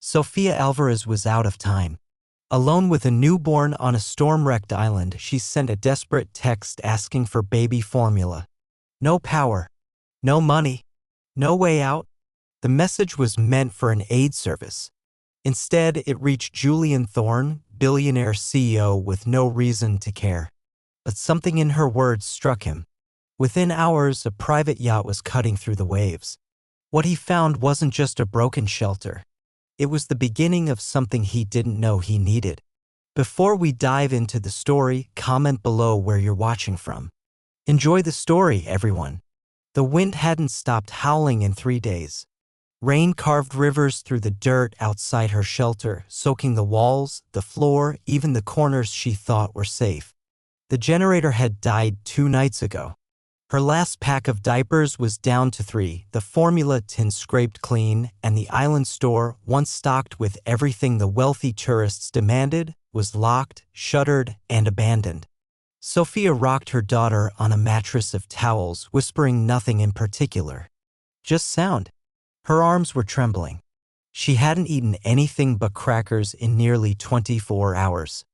Sofia Alvarez was out of time. Alone with a newborn on a storm-wrecked island, she sent a desperate text asking for baby formula. No power. No money. No way out. The message was meant for an aid service. Instead, it reached Julian Thorn, billionaire CEO with no reason to care. But something in her words struck him. Within hours, a private yacht was cutting through the waves. What he found wasn't just a broken shelter. It was the beginning of something he didn't know he needed. Before we dive into the story, comment below where you're watching from. Enjoy the story, everyone. The wind hadn't stopped howling in 3 days. Rain carved rivers through the dirt outside her shelter, soaking the walls, the floor, even the corners she thought were safe. The generator had died 2 nights ago. Her last pack of diapers was down to 3, the formula tin scraped clean, and the island store, once stocked with everything the wealthy tourists demanded, was locked, shuttered, and abandoned. Sofia rocked her daughter on a mattress of towels, whispering nothing in particular. Just sound. Her arms were trembling. She hadn't eaten anything but crackers in nearly 24 hours.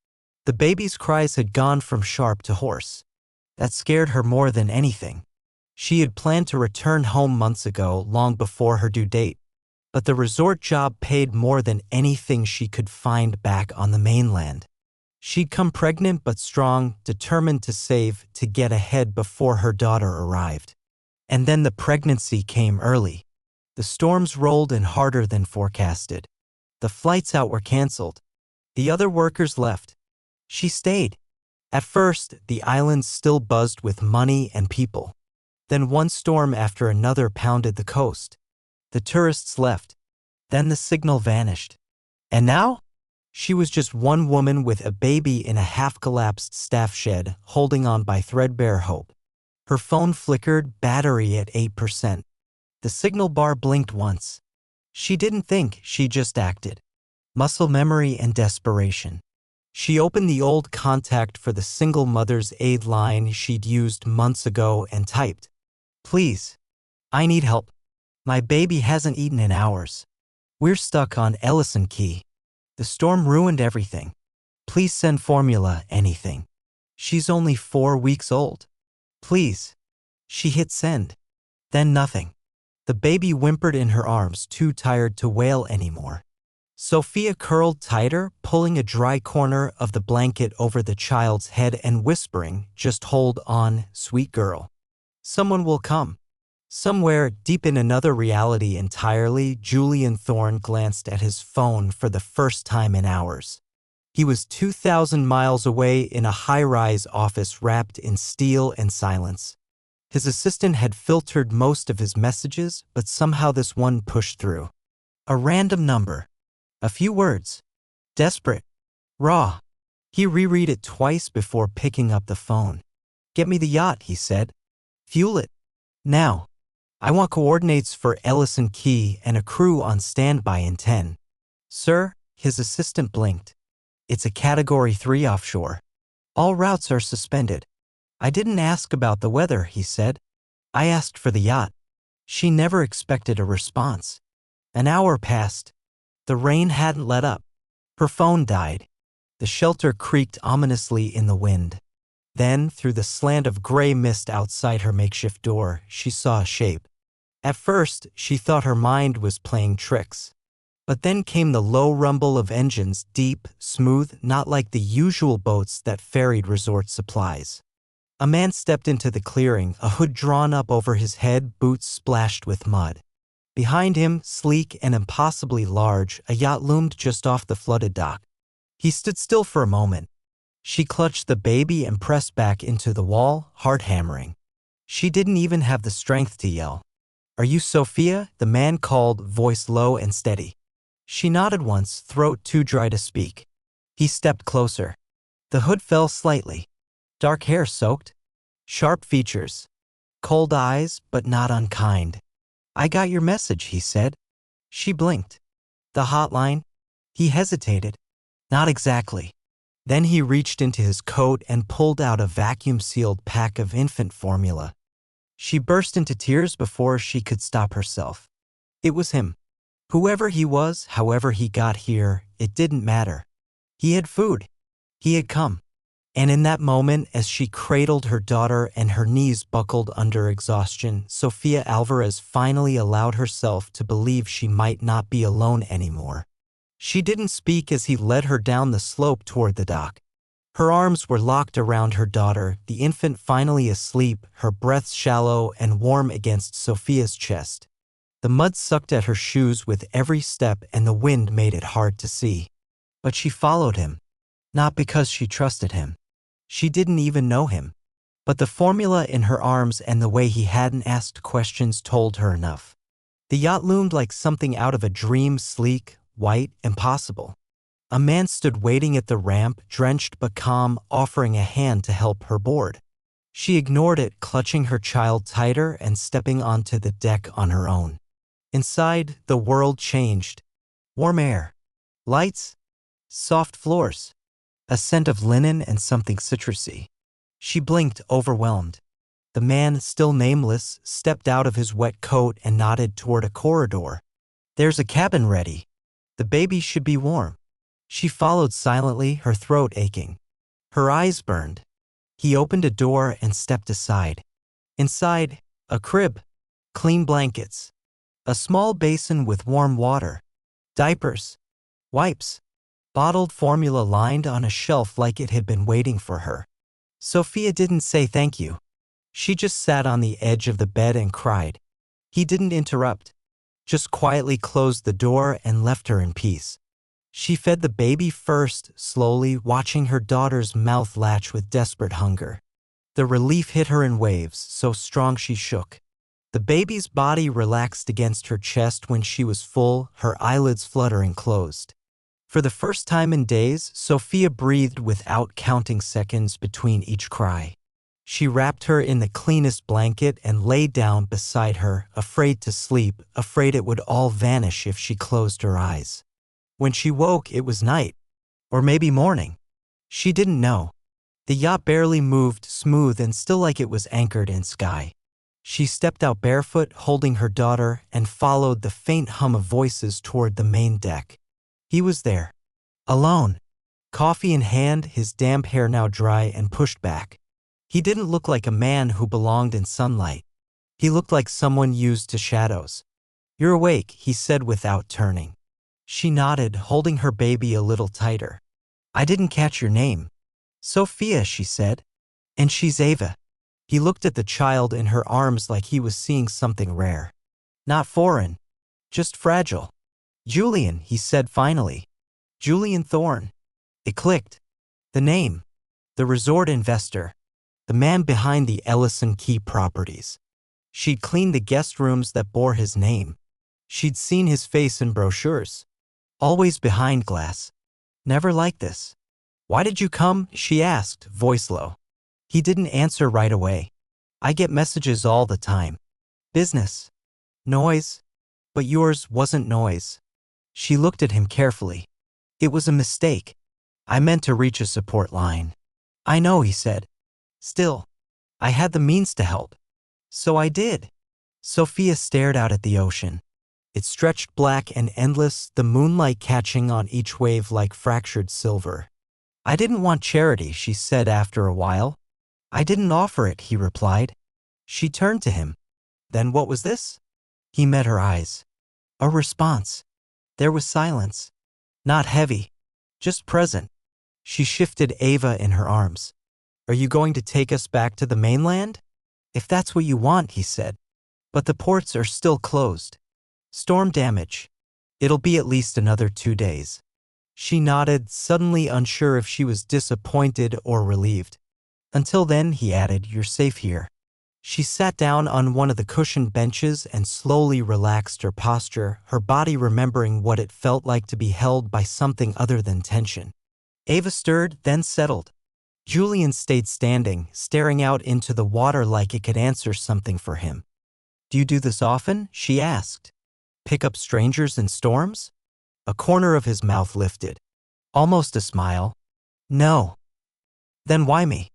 The baby's cries had gone from sharp to hoarse. That scared her more than anything. She had planned to return home months ago, long before her due date. But the resort job paid more than anything she could find back on the mainland. She'd come pregnant but strong, determined to save, to get ahead before her daughter arrived. And then the pregnancy came early. The storms rolled in harder than forecasted. The flights out were canceled. The other workers left. She stayed. At first, the island still buzzed with money and people. Then one storm after another pounded the coast. The tourists left. Then the signal vanished. And now? She was just one woman with a baby in a half-collapsed staff shed, holding on by threadbare hope. Her phone flickered, battery at 8%. The signal bar blinked once. She didn't think, she just acted. Muscle memory and desperation. She opened the old contact for the single mother's aid line she'd used months ago and typed, "Please, I need help. My baby hasn't eaten in hours. We're stuck on Ellison Key. The storm ruined everything. Please send formula, anything. She's only 4 weeks old. Please." She hit send. Then nothing. The baby whimpered in her arms, too tired to wail anymore. Sofia curled tighter, pulling a dry corner of the blanket over the child's head and whispering, "Just hold on, sweet girl. Someone will come." Somewhere, deep in another reality entirely, Julian Thorn glanced at his phone for the first time in hours. He was 2,000 miles away in a high-rise office wrapped in steel and silence. His assistant had filtered most of his messages, but somehow this one pushed through. A random number. A few words. Desperate. Raw. He reread it twice before picking up the phone. "Get me the yacht," he said. "Fuel it. Now. I want coordinates for Ellison Key and a crew on standby in 10. "Sir," his assistant blinked. "It's a Category 3 offshore. All routes are suspended." "I didn't ask about the weather," he said. "I asked for the yacht." She never expected a response. An hour passed. The rain hadn't let up. Her phone died. The shelter creaked ominously in the wind. Then, through the slant of gray mist outside her makeshift door, she saw a shape. At first, she thought her mind was playing tricks. But then came the low rumble of engines, deep, smooth, not like the usual boats that ferried resort supplies. A man stepped into the clearing, a hood drawn up over his head, boots splashed with mud. Behind him, sleek and impossibly large, a yacht loomed just off the flooded dock. He stood still for a moment. She clutched the baby and pressed back into the wall, heart hammering. She didn't even have the strength to yell. "Are you Sofia?" the man called, voice low and steady. She nodded once, throat too dry to speak. He stepped closer. The hood fell slightly. Dark hair soaked. Sharp features. Cold eyes, but not unkind. "I got your message," he said. She blinked. "The hotline?" He hesitated. "Not exactly." Then he reached into his coat and pulled out a vacuum-sealed pack of infant formula. She burst into tears before she could stop herself. It was him. Whoever he was, however he got here, it didn't matter. He had food. He had come. And in that moment, as she cradled her daughter and her knees buckled under exhaustion, Sofia Alvarez finally allowed herself to believe she might not be alone anymore. She didn't speak as he led her down the slope toward the dock. Her arms were locked around her daughter, the infant finally asleep, her breath shallow and warm against Sofia's chest. The mud sucked at her shoes with every step and the wind made it hard to see. But she followed him. Not because she trusted him. She didn't even know him. But the formula in her arms and the way he hadn't asked questions told her enough. The yacht loomed like something out of a dream, sleek, white, impossible. A man stood waiting at the ramp, drenched but calm, offering a hand to help her board. She ignored it, clutching her child tighter and stepping onto the deck on her own. Inside, the world changed. Warm air. Lights. Soft floors. A scent of linen and something citrusy. She blinked, overwhelmed. The man, still nameless, stepped out of his wet coat and nodded toward a corridor. There's a cabin ready. The baby should be warm. She followed silently, her throat aching. Her eyes burned. He opened a door and stepped aside. Inside, a crib. Clean blankets. A small basin with warm water. Diapers. Wipes. Bottled formula lined on a shelf like it had been waiting for her. Sofia didn't say thank you. She just sat on the edge of the bed and cried. He didn't interrupt. Just quietly closed the door and left her in peace. She fed the baby first, slowly, watching her daughter's mouth latch with desperate hunger. The relief hit her in waves, so strong she shook. The baby's body relaxed against her chest when she was full, her eyelids fluttering closed. For the first time in days, Sofia breathed without counting seconds between each cry. She wrapped her in the cleanest blanket and lay down beside her, afraid to sleep, afraid it would all vanish if she closed her eyes. When she woke, it was night. Or maybe morning. She didn't know. The yacht barely moved, smooth and still like it was anchored in sky. She stepped out barefoot, holding her daughter, and followed the faint hum of voices toward the main deck. He was there. Alone. Coffee in hand, his damp hair now dry and pushed back. He didn't look like a man who belonged in sunlight. He looked like someone used to shadows. You're awake, he said without turning. She nodded, holding her baby a little tighter. I didn't catch your name. Sofia, she said. And she's Ava. He looked at the child in her arms like he was seeing something rare. Not foreign. Just fragile. Julian, he said finally. Julian Thorn. It clicked. The name. The resort investor. The man behind the Ellison Key properties. She'd cleaned the guest rooms that bore his name. She'd seen his face in brochures. Always behind glass. Never like this. Why did you come? She asked, voice low. He didn't answer right away. I get messages all the time. Business. Noise. But yours wasn't noise. She looked at him carefully. It was a mistake. I meant to reach a support line. I know, he said. Still, I had the means to help. So I did. Sofia stared out at the ocean. It stretched black and endless, the moonlight catching on each wave like fractured silver. I didn't want charity, she said after a while. I didn't offer it, he replied. She turned to him. Then what was this? He met her eyes. A response. There was silence. Not heavy. Just present. She shifted Ava in her arms. Are you going to take us back to the mainland? If that's what you want, he said. But the ports are still closed. Storm damage. It'll be at least another 2 days. She nodded, suddenly unsure if she was disappointed or relieved. Until then, he added, you're safe here. She sat down on one of the cushioned benches and slowly relaxed her posture, her body remembering what it felt like to be held by something other than tension. Ava stirred, then settled. Julian stayed standing, staring out into the water like it could answer something for him. Do you do this often? She asked. Pick up strangers in storms? A corner of his mouth lifted. Almost a smile. No. Then why me?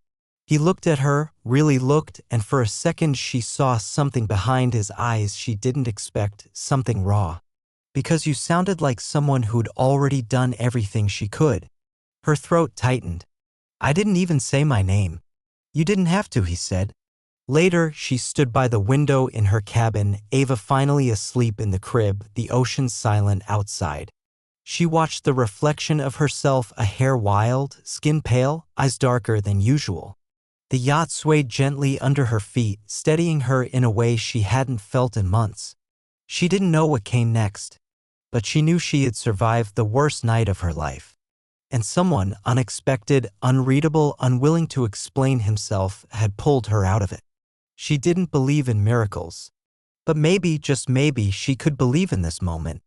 He looked at her, really looked, and for a second she saw something behind his eyes she didn't expect, something raw. Because you sounded like someone who'd already done everything she could. Her throat tightened. I didn't even say my name. You didn't have to, he said. Later, she stood by the window in her cabin, Ava finally asleep in the crib, the ocean silent outside. She watched the reflection of herself, a hair wild, skin pale, eyes darker than usual. The yacht swayed gently under her feet, steadying her in a way she hadn't felt in months. She didn't know what came next, but she knew she had survived the worst night of her life. And someone unexpected, unreadable, unwilling to explain himself had pulled her out of it. She didn't believe in miracles. But maybe, just maybe, she could believe in this moment.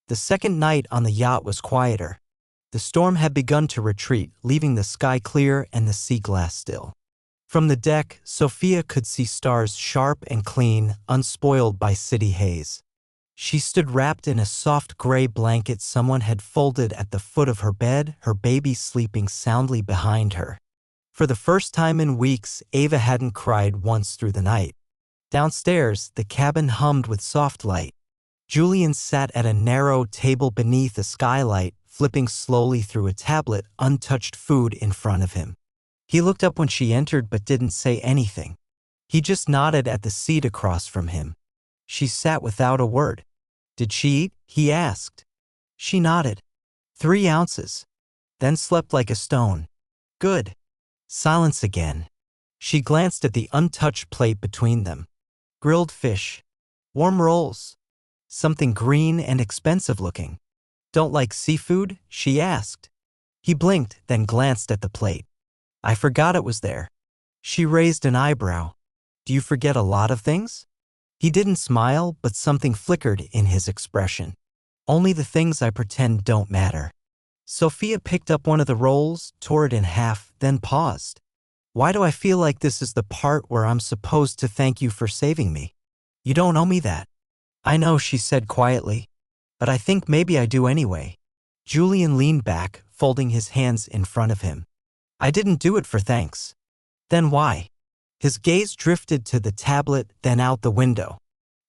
The second night on the yacht was quieter. The storm had begun to retreat, leaving the sky clear and the sea glass still. From the deck, Sofia could see stars sharp and clean, unspoiled by city haze. She stood wrapped in a soft gray blanket someone had folded at the foot of her bed, her baby sleeping soundly behind her. For the first time in weeks, Ava hadn't cried once through the night. Downstairs, the cabin hummed with soft light. Julian sat at a narrow table beneath a skylight, flipping slowly through a tablet, untouched food in front of him. He looked up when she entered but didn't say anything. He just nodded at the seat across from him. She sat without a word. Did she eat? He asked. She nodded. 3 ounces. Then slept like a stone. Good. Silence again. She glanced at the untouched plate between them. Grilled fish. Warm rolls. Something green and expensive looking. Don't like seafood? She asked. He blinked, then glanced at the plate. I forgot it was there. She raised an eyebrow. Do you forget a lot of things? He didn't smile, but something flickered in his expression. Only the things I pretend don't matter. Sofia picked up one of the rolls, tore it in half, then paused. Why do I feel like this is the part where I'm supposed to thank you for saving me? You don't owe me that. I know, she said quietly. But I think maybe I do anyway. Julian leaned back, folding his hands in front of him. I didn't do it for thanks. Then why? His gaze drifted to the tablet, then out the window.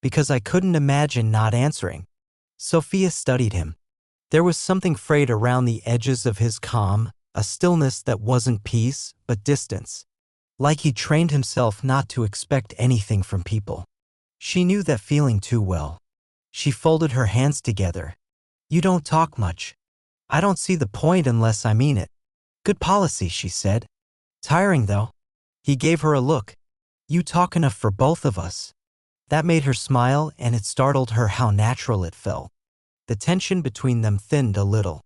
Because I couldn't imagine not answering. Sofia studied him. There was something frayed around the edges of his calm, a stillness that wasn't peace, but distance. Like he trained himself not to expect anything from people. She knew that feeling too well. She folded her hands together. You don't talk much. I don't see the point unless I mean it. Good policy, she said. Tiring though. He gave her a look. You talk enough for both of us. That made her smile, and it startled her how natural it felt. The tension between them thinned a little.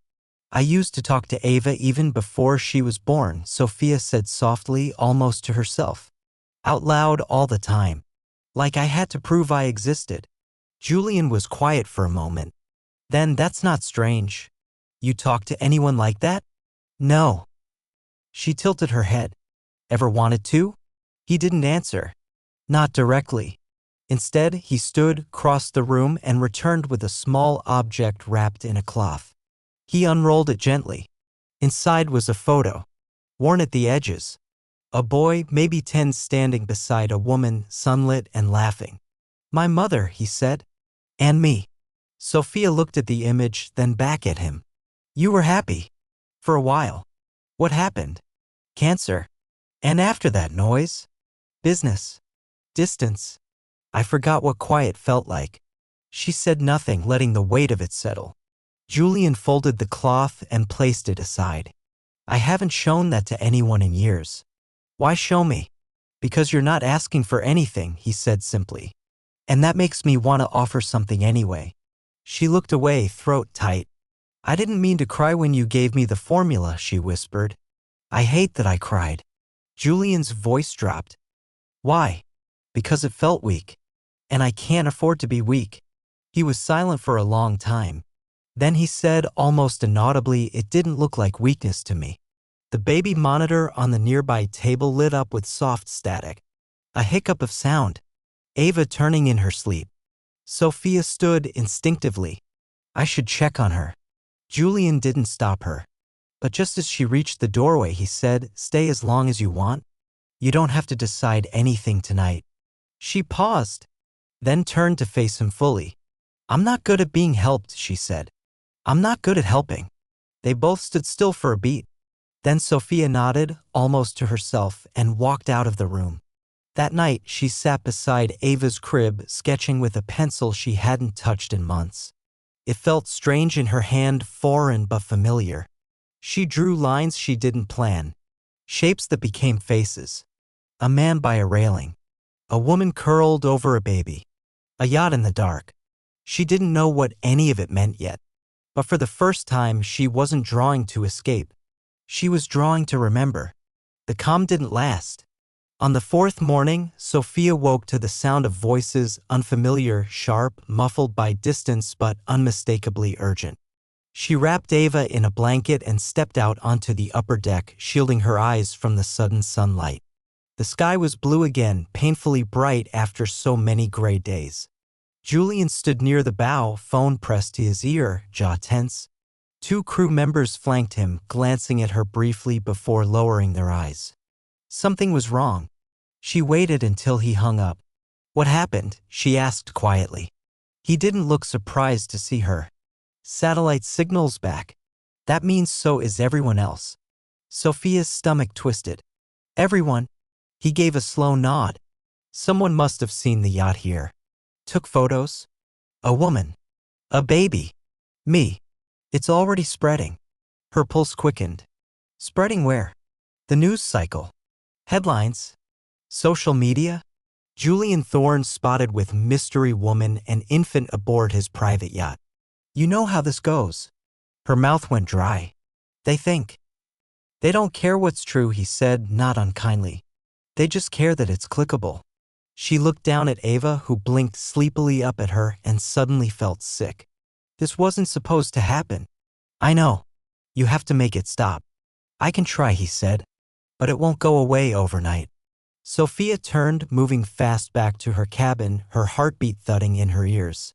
I used to talk to Ava even before she was born, Sofia said softly, almost to herself. Out loud all the time. Like I had to prove I existed. Julian was quiet for a moment. Then that's not strange. You talk to anyone like that? No. She tilted her head. Ever wanted to? He didn't answer. Not directly. Instead, he stood, crossed the room, and returned with a small object wrapped in a cloth. He unrolled it gently. Inside was a photo, worn at the edges. A boy, maybe 10, standing beside a woman, sunlit and laughing. My mother, he said. And me. Sofia looked at the image, then back at him. You were happy. For a while. What happened? Cancer. And after that, noise. Business. Distance. I forgot what quiet felt like. She said nothing, letting the weight of it settle. Julian folded the cloth and placed it aside. I haven't shown that to anyone in years. Why show me? Because you're not asking for anything, he said simply. And that makes me want to offer something anyway. She looked away, throat tight. I didn't mean to cry when you gave me the formula, she whispered. I hate that I cried. Julian's voice dropped. Why? Because it felt weak. And I can't afford to be weak. He was silent for a long time. Then he said, almost inaudibly, it didn't look like weakness to me. The baby monitor on the nearby table lit up with soft static. A hiccup of sound. Ava turning in her sleep. Sofia stood instinctively. I should check on her. Julian didn't stop her. But just as she reached the doorway, he said, stay as long as you want. You don't have to decide anything tonight. She paused, then turned to face him fully. I'm not good at being helped, she said. I'm not good at helping. They both stood still for a beat. Then Sofia nodded, almost to herself, and walked out of the room. That night, she sat beside Ava's crib, sketching with a pencil she hadn't touched in months. It felt strange in her hand, foreign but familiar. She drew lines she didn't plan, shapes that became faces. A man by a railing. A woman curled over a baby. A yacht in the dark. She didn't know what any of it meant yet. But for the first time, she wasn't drawing to escape. She was drawing to remember. The calm didn't last. On the fourth morning, Sofia woke to the sound of voices, unfamiliar, sharp, muffled by distance but unmistakably urgent. She wrapped Ava in a blanket and stepped out onto the upper deck, shielding her eyes from the sudden sunlight. The sky was blue again, painfully bright after so many gray days. Julian stood near the bow, phone pressed to his ear, jaw tense. Two crew members flanked him, glancing at her briefly before lowering their eyes. Something was wrong. She waited until he hung up. What happened? She asked quietly. He didn't look surprised to see her. Satellite signals back. That means so is everyone else. Sofia's stomach twisted. Everyone? He gave a slow nod. Someone must have seen the yacht here. Took photos? A woman. A baby. Me. It's already spreading. Her pulse quickened. Spreading where? The news cycle. Headlines. Social media. Julian Thorn spotted with mystery woman and infant aboard his private yacht. You know how this goes. Her mouth went dry. They think. They don't care what's true, he said, not unkindly. They just care that it's clickable. She looked down at Ava, who blinked sleepily up at her and suddenly felt sick. This wasn't supposed to happen. I know. You have to make it stop. I can try, he said. But it won't go away overnight. Sofia turned, moving fast back to her cabin, her heartbeat thudding in her ears.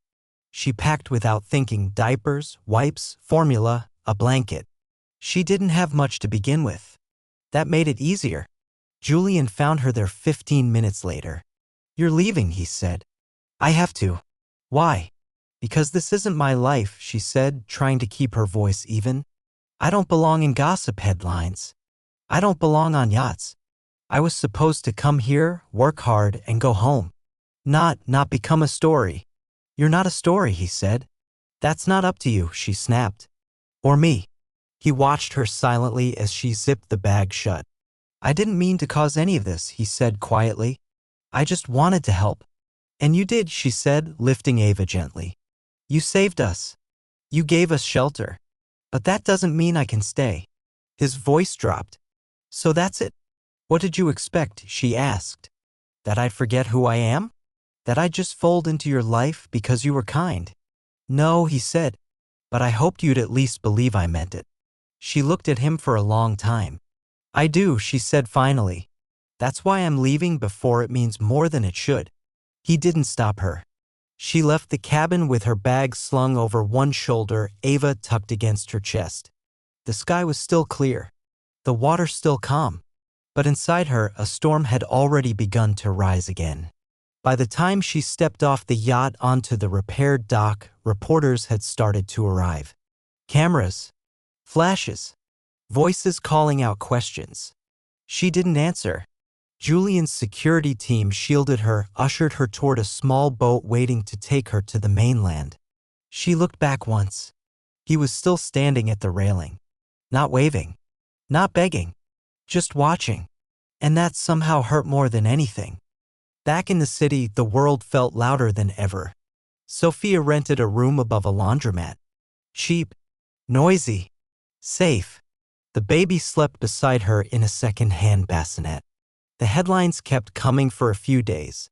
She packed without thinking diapers, wipes, formula, a blanket. She didn't have much to begin with. That made it easier. Julian found her there 15 minutes later. You're leaving, he said. I have to. Why? Because this isn't my life, she said, trying to keep her voice even. I don't belong in gossip headlines. I don't belong on yachts. I was supposed to come here, work hard, and go home. Not become a story. You're not a story, he said. That's not up to you, she snapped. Or me. He watched her silently as she zipped the bag shut. I didn't mean to cause any of this, he said quietly. I just wanted to help. And you did, she said, lifting Ava gently. You saved us. You gave us shelter. But that doesn't mean I can stay. His voice dropped. So that's it. What did you expect? She asked. That I'd forget who I am? That I'd just fold into your life because you were kind? No, he said. But I hoped you'd at least believe I meant it. She looked at him for a long time. I do, she said finally. That's why I'm leaving before it means more than it should. He didn't stop her. She left the cabin with her bag slung over one shoulder, Ava tucked against her chest. The sky was still clear. The water still calm. But inside her, a storm had already begun to rise again. By the time she stepped off the yacht onto the repaired dock, reporters had started to arrive. Cameras. Flashes. Voices calling out questions. She didn't answer. Julian's security team shielded her, ushered her toward a small boat waiting to take her to the mainland. She looked back once. He was still standing at the railing. Not waving. Not begging. Just watching. And that somehow hurt more than anything. Back in the city, the world felt louder than ever. Sofia rented a room above a laundromat. Cheap. Noisy. Safe. The baby slept beside her in a second-hand bassinet. The headlines kept coming for a few days.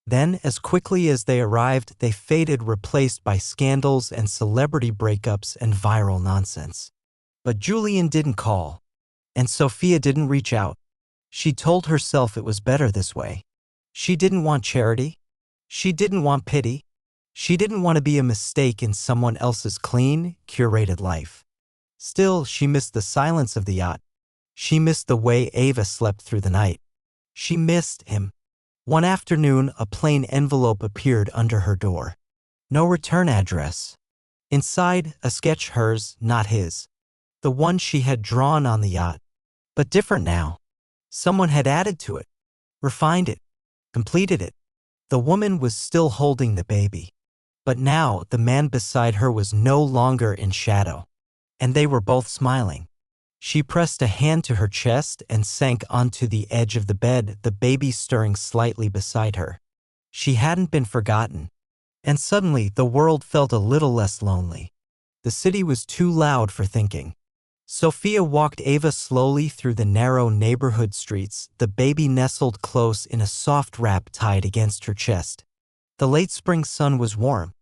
Then, as quickly as they arrived, they faded, replaced by scandals and celebrity breakups and viral nonsense. But Julian didn't call. And Sofia didn't reach out. She told herself it was better this way. She didn't want charity. She didn't want pity. She didn't want to be a mistake in someone else's clean, curated life. Still, she missed the silence of the yacht. She missed the way Ava slept through the night. She missed him. One afternoon, a plain envelope appeared under her door. No return address. Inside, a sketch hers, not his. The one she had drawn on the yacht. But different now. Someone had added to it, refined it, completed it. The woman was still holding the baby. But now the man beside her was no longer in shadow. And they were both smiling. She pressed a hand to her chest and sank onto the edge of the bed, the baby stirring slightly beside her. She hadn't been forgotten. And suddenly the world felt a little less lonely. The city was too loud for thinking. Sofia walked Ava slowly through the narrow neighborhood streets, the baby nestled close in a soft wrap tied against her chest. The late spring sun was warm.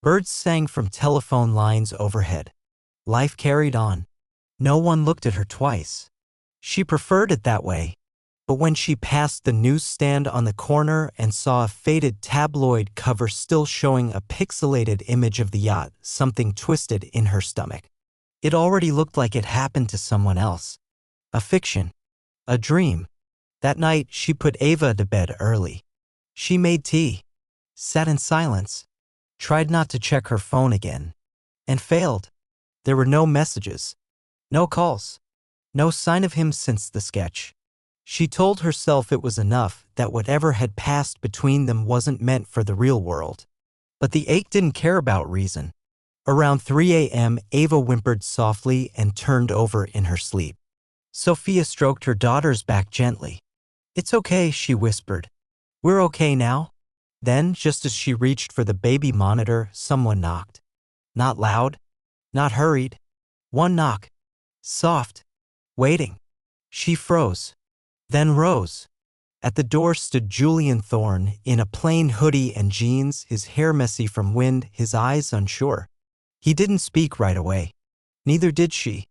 Birds sang from telephone lines overhead. Life carried on. No one looked at her twice. She preferred it that way. But when she passed the newsstand on the corner and saw a faded tabloid cover still showing a pixelated image of the yacht, something twisted in her stomach. It already looked like it happened to someone else. A fiction. A dream. That night, she put Ava to bed early. She made tea. Sat in silence. Tried not to check her phone again. And failed. There were no messages. No calls. No sign of him since the sketch. She told herself it was enough, that whatever had passed between them wasn't meant for the real world. But the ache didn't care about reason. Around 3 a.m., Ava whimpered softly and turned over in her sleep. Sofia stroked her daughter's back gently. "It's okay," she whispered. "We're okay now." Then, just as she reached for the baby monitor, someone knocked. Not loud, not hurried. One knock. Soft. Waiting. She froze. Then rose. At the door stood Julian Thorn, in a plain hoodie and jeans, his hair messy from wind, his eyes unsure. He didn't speak right away. Neither did she.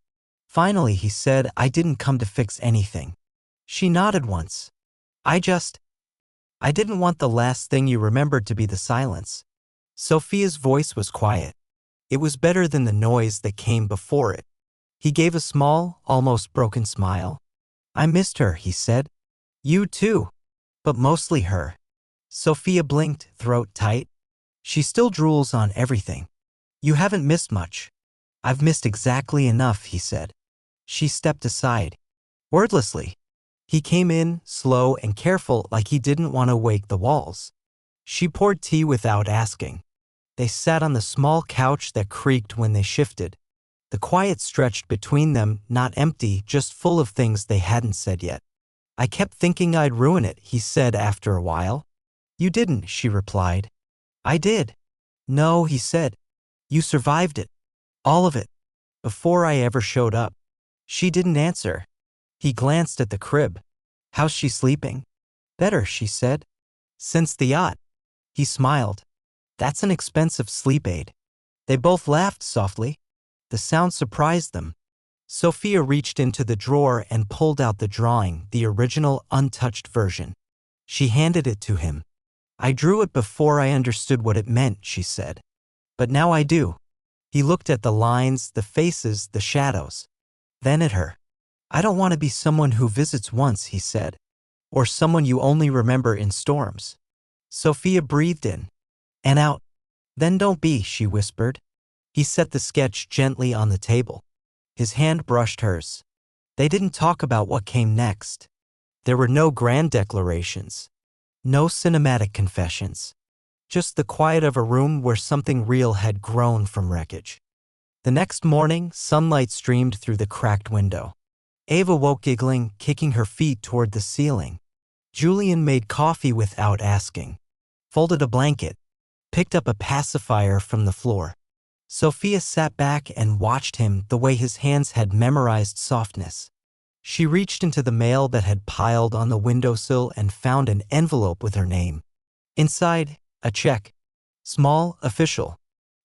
Finally, he said, "I didn't come to fix anything." She nodded once. I didn't want the last thing you remembered to be the silence." Sofia's voice was quiet. It was better than the noise that came before it. He gave a small, almost broken smile. "I missed her," he said. "You too. But mostly her." Sofia blinked, throat tight. "She still drools on everything." "You haven't missed much." "I've missed exactly enough," he said. She stepped aside. Wordlessly. He came in, slow and careful, like he didn't want to wake the walls. She poured tea without asking. They sat on the small couch that creaked when they shifted. The quiet stretched between them, not empty, just full of things they hadn't said yet. "I kept thinking I'd ruin it," he said after a while. "You didn't," she replied. "I did." "No," he said. "You survived it. All of it. Before I ever showed up." She didn't answer. He glanced at the crib. "How's she sleeping?" "Better," she said. "Since the yacht." He smiled. "That's an expensive sleep aid." They both laughed softly. The sound surprised them. Sofia reached into the drawer and pulled out the drawing, the original, untouched version. She handed it to him. "I drew it before I understood what it meant," she said. "But now I do." He looked at the lines, the faces, the shadows. Then at her. "I don't want to be someone who visits once," he said. "Or someone you only remember in storms." Sofia breathed in. And out. "Then don't be," she whispered. He set the sketch gently on the table. His hand brushed hers. They didn't talk about what came next. There were no grand declarations. No cinematic confessions. Just the quiet of a room where something real had grown from wreckage. The next morning, sunlight streamed through the cracked window. Ava woke giggling, kicking her feet toward the ceiling. Julian made coffee without asking. Folded a blanket. Picked up a pacifier from the floor. Sofia sat back and watched him, the way his hands had memorized softness. She reached into the mail that had piled on the windowsill and found an envelope with her name. Inside, a check. Small, official.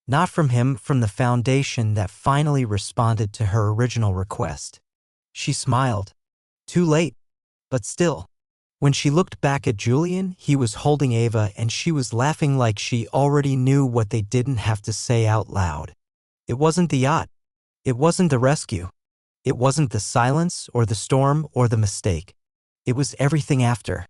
Not from him, from the foundation that finally responded to her original request. She smiled. Too late. But still. When she looked back at Julian, he was holding Ava and she was laughing like she already knew what they didn't have to say out loud. It wasn't the yacht. It wasn't the rescue. It wasn't the silence or the storm or the mistake. It was everything after.